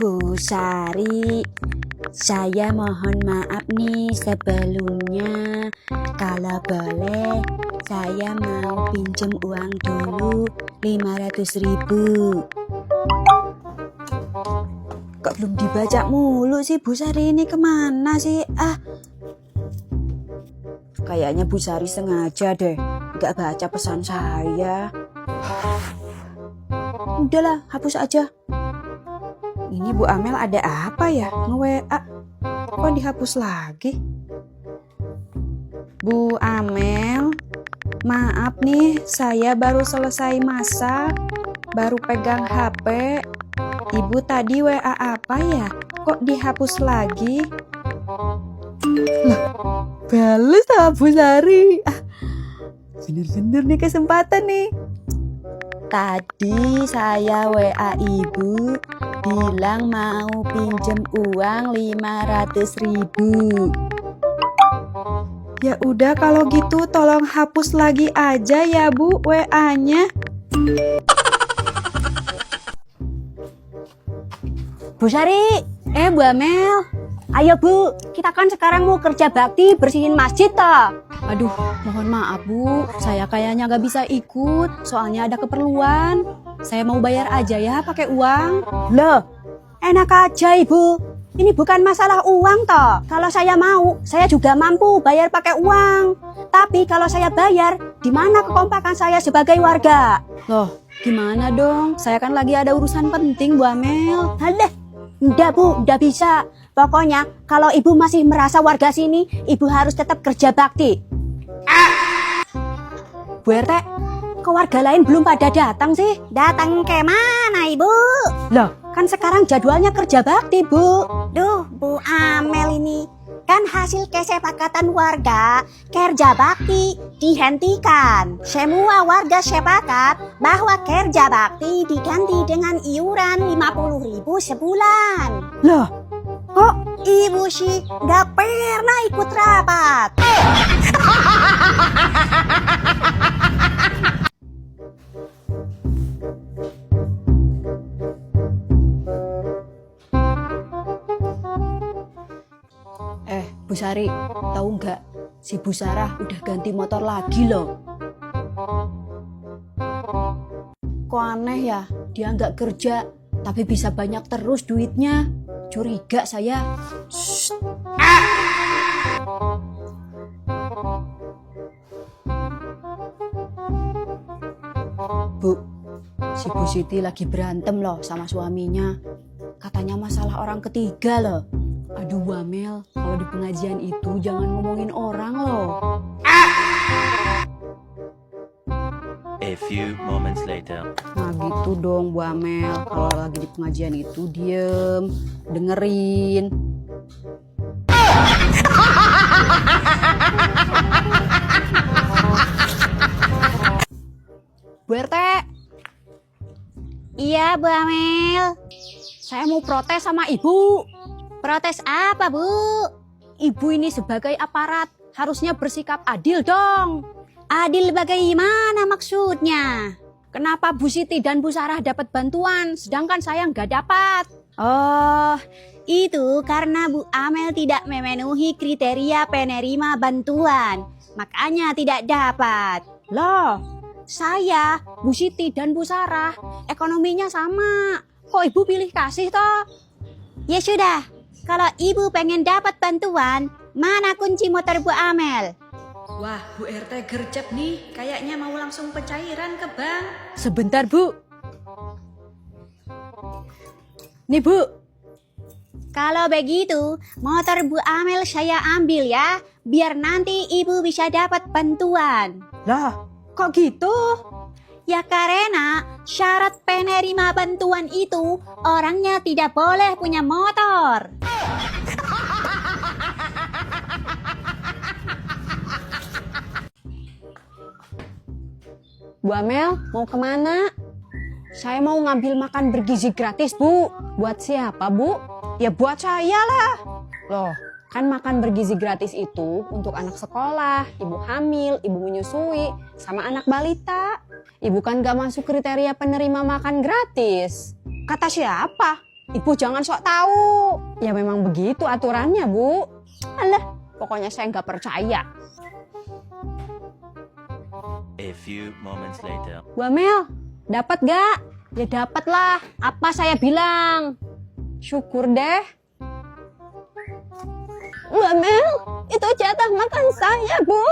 Bu Sari, saya mohon maaf nih sebelumnya. Kalau boleh, saya mau pinjem uang dulu 500.000. Kok belum dibaca mulu sih Bu Sari ini, kemana sih? Kayaknya Bu Sari sengaja deh gak baca pesan saya. Udahlah, hapus aja. Ini Bu Amel ada apa ya? Nge-WA. Kok dihapus lagi? Bu Amel, maaf nih, saya baru selesai masak, baru pegang HP. Ibu tadi WA apa ya? Kok dihapus lagi? Lah, bales sama Bu Sari. Bener-bener nih kesempatan nih. Tadi saya WA ibu bilang mau pinjem uang 500.000. Ya udah kalau gitu tolong hapus lagi aja ya Bu WA-nya. Bu Sari, Bu Amel. Ayo Bu, kita kan sekarang mau kerja bakti bersihin masjid toh. Aduh, mohon maaf Bu, saya kayaknya gak bisa ikut, soalnya ada keperluan. Saya mau bayar aja ya pakai uang. Loh, enak aja Ibu. Ini bukan masalah uang toh. Kalau saya mau, saya juga mampu bayar pakai uang. Tapi kalau saya bayar, di mana kekompakan saya sebagai warga? Loh, gimana dong? Saya kan lagi ada urusan penting Bu Amel. Alah, enggak Bu, enggak bisa. Pokoknya kalau Ibu masih merasa warga sini, Ibu harus tetap kerja bakti. Bu RT, kok warga lain belum pada datang sih? Datang ke mana Ibu? Loh, kan sekarang jadwalnya kerja bakti Bu. Duh, Bu Amel ini. Kan hasil kesepakatan warga, kerja bakti dihentikan. Semua warga sepakat bahwa kerja bakti diganti dengan iuran 50.000 sebulan. Loh, kok Ibu sih gak pernah ikut rapat? Bu Sari, tahu nggak? Si Bu Sarah udah ganti motor lagi loh. Kok aneh ya? Dia nggak kerja, tapi bisa banyak terus duitnya. Curiga saya. Bu, si Bu Siti lagi berantem loh sama suaminya. Katanya masalah orang ketiga loh. Aduh Bu Amel, kalau di pengajian itu jangan ngomongin orang loh. A few moments later. Nah gitu dong Bu Amel, kalau lagi di pengajian itu diem, dengerin. Bu RT. Iya Bu Amel, saya mau protes sama Ibu. Protes apa Bu? Ibu ini sebagai aparat harusnya bersikap adil dong. Adil bagaimana maksudnya? Kenapa Bu Siti dan Bu Sarah dapat bantuan sedangkan saya nggak dapat? Oh, itu karena Bu Amel tidak memenuhi kriteria penerima bantuan. Makanya tidak dapat. Loh, saya, Bu Siti dan Bu Sarah ekonominya sama. Kok Ibu pilih kasih toh? Ya sudah. Kalau Ibu pengen dapat bantuan, mana kunci motor Bu Amel? Wah, Bu RT gercep nih. Kayaknya mau langsung pencairan ke bank. Sebentar, Bu. Nih, Bu. Kalau begitu, motor Bu Amel saya ambil ya. Biar nanti Ibu bisa dapat bantuan. Lah, kok gitu? Ya karena syarat penerima bantuan itu orangnya tidak boleh punya motor. Bu Amel, mau kemana? Saya mau ngambil makan bergizi gratis, Bu. Buat siapa, Bu? Ya buat saya lah. Loh, kan makan bergizi gratis itu untuk anak sekolah, ibu hamil, ibu menyusui, sama anak balita. Ibu kan gak masuk kriteria penerima makan gratis. Kata siapa? Ibu jangan sok tahu. Ya memang begitu aturannya, Bu. Alah, pokoknya saya nggak percaya. A few moments later. Bu Amel, dapat gak? Ya dapat lah. Apa saya bilang? Syukur deh. Bu Amel, itu jatah makan saya, Bu.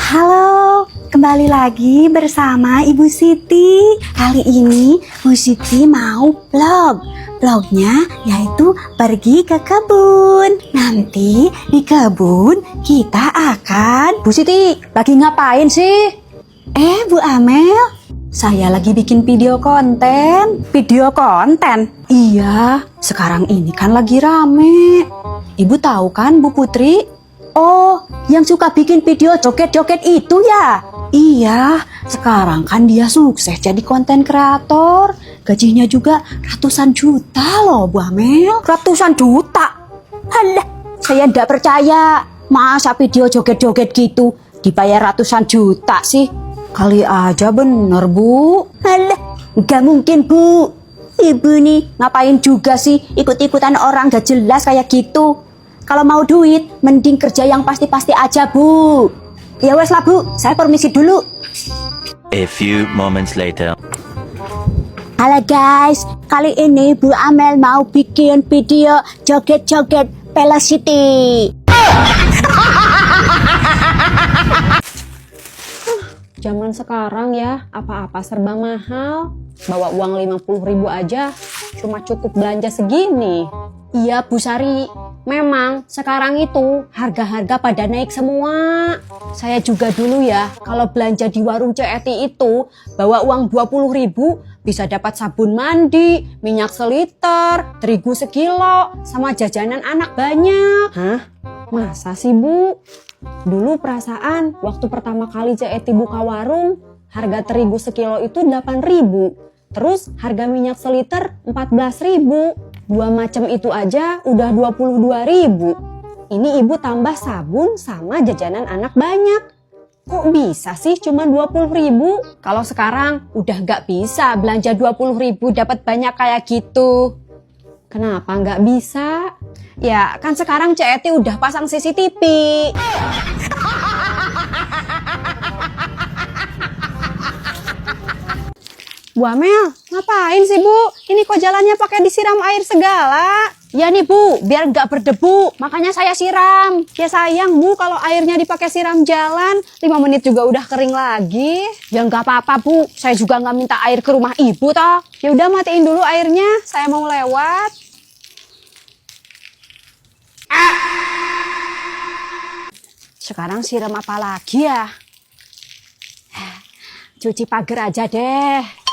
Halo, kembali lagi bersama Ibu Siti. Kali ini Bu Siti mau vlog. Vlognya yaitu pergi ke kebun. Nanti di kebun kita akan... Bu Siti, lagi ngapain sih? Bu Amel, saya lagi bikin video konten. Video konten? Iya, sekarang ini kan lagi rame. Ibu tahu kan Bu Putri? Oh, yang suka bikin video joget-joget itu ya? Iya, sekarang kan dia sukses jadi konten kreator. Gajinya juga ratusan juta loh Bu Amel. Ratusan juta? Alah, saya ndak percaya. Masa video joget-joget gitu dibayar ratusan juta sih? Kali aja bener Bu. Alah, nggak mungkin Bu. Ibu nih ngapain juga sih ikut-ikutan orang gak jelas kayak gitu? Kalau mau duit, mending kerja yang pasti-pasti aja, Bu. Ya wes lah, Bu. Saya permisi dulu. A few moments later. Halo guys, kali ini Bu Amel mau bikin video joget-joget Velocity. Zaman sekarang ya, apa-apa serba mahal. Bawa uang 50.000 aja, cuma cukup belanja segini. Iya Bu Sari, memang sekarang itu harga-harga pada naik semua. Saya juga dulu ya, kalau belanja di warung CET itu bawa uang 20.000 bisa dapat sabun mandi, minyak seliter, terigu sekilo, sama jajanan anak banyak. Hah? Masa sih Bu? Dulu perasaan waktu pertama kali CET buka warung, harga terigu sekilo itu 8.000. Terus harga minyak seliter 14.000. Dua macam itu aja udah 22.000. Ini ibu tambah sabun sama jajanan anak banyak. Kok bisa sih cuma 20.000? Kalau sekarang udah nggak bisa belanja 20.000 dapat banyak kayak gitu. Kenapa nggak bisa? Ya kan sekarang CET udah pasang CCTV. Bu Amel, ngapain sih Bu? Ini kok jalannya pakai disiram air segala? Ya nih Bu, biar nggak berdebu, makanya saya siram. Ya sayang Bu, kalau airnya dipakai siram jalan, 5 menit juga udah kering lagi. Ya nggak apa-apa Bu, saya juga nggak minta air ke rumah Ibu toh. Ya udah matiin dulu airnya, saya mau lewat. Sekarang siram apa lagi ya? Cuci pagar aja deh.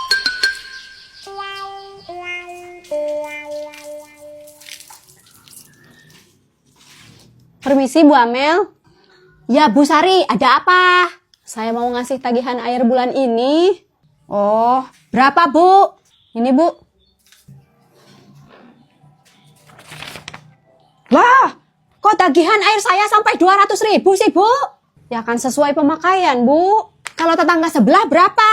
Permisi Bu Amel. Ya Bu Sari, ada apa? Saya mau ngasih tagihan air bulan ini. Oh, berapa Bu? Ini Bu. Wah, kok tagihan air saya sampai 200.000 sih Bu? Ya kan sesuai pemakaian Bu. Kalau tetangga sebelah berapa?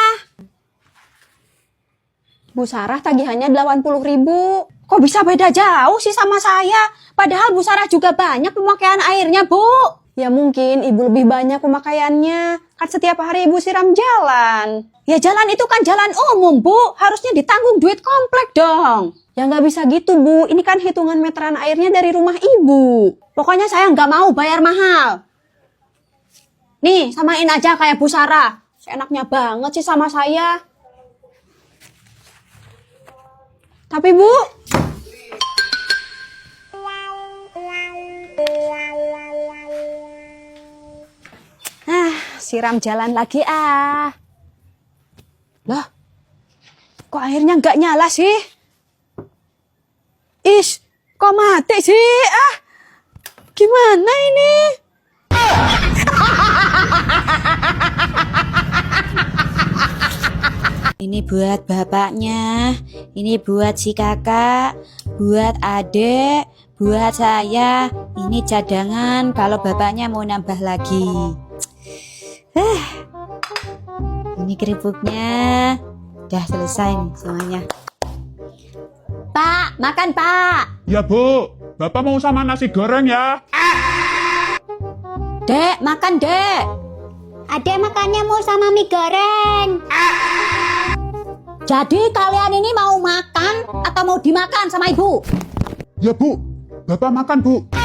Bu Sarah tagihannya 80.000. Kok bisa beda jauh sih sama saya? Padahal Bu Sarah juga banyak pemakaian airnya, Bu. Ya mungkin Ibu lebih banyak pemakaiannya. Kan setiap hari Ibu siram jalan. Ya jalan itu kan jalan umum, Bu. Harusnya ditanggung duit komplek dong. Ya nggak bisa gitu, Bu. Ini kan hitungan meteran airnya dari rumah Ibu. Pokoknya saya nggak mau bayar mahal. Nih, samain aja kayak Bu Sarah. Enaknya banget sih sama saya. Tapi Bu, siram jalan lagi ah. Loh, kok airnya nggak nyala sih? Ish, kok mati sih? Ah, gimana ini? Ini buat bapaknya, ini buat si kakak, buat adek, buat saya. Ini cadangan kalau bapaknya mau nambah lagi. Ini keripuknya. Udah selesai nih semuanya. Pak, makan Pak. Ya Bu, Bapak mau sama nasi goreng ya? Dek, makan Dek. Adek makannya mau sama mie goreng. Jadi kalian ini mau makan atau mau dimakan sama ibu? Ya Bu, Bapak makan Bu.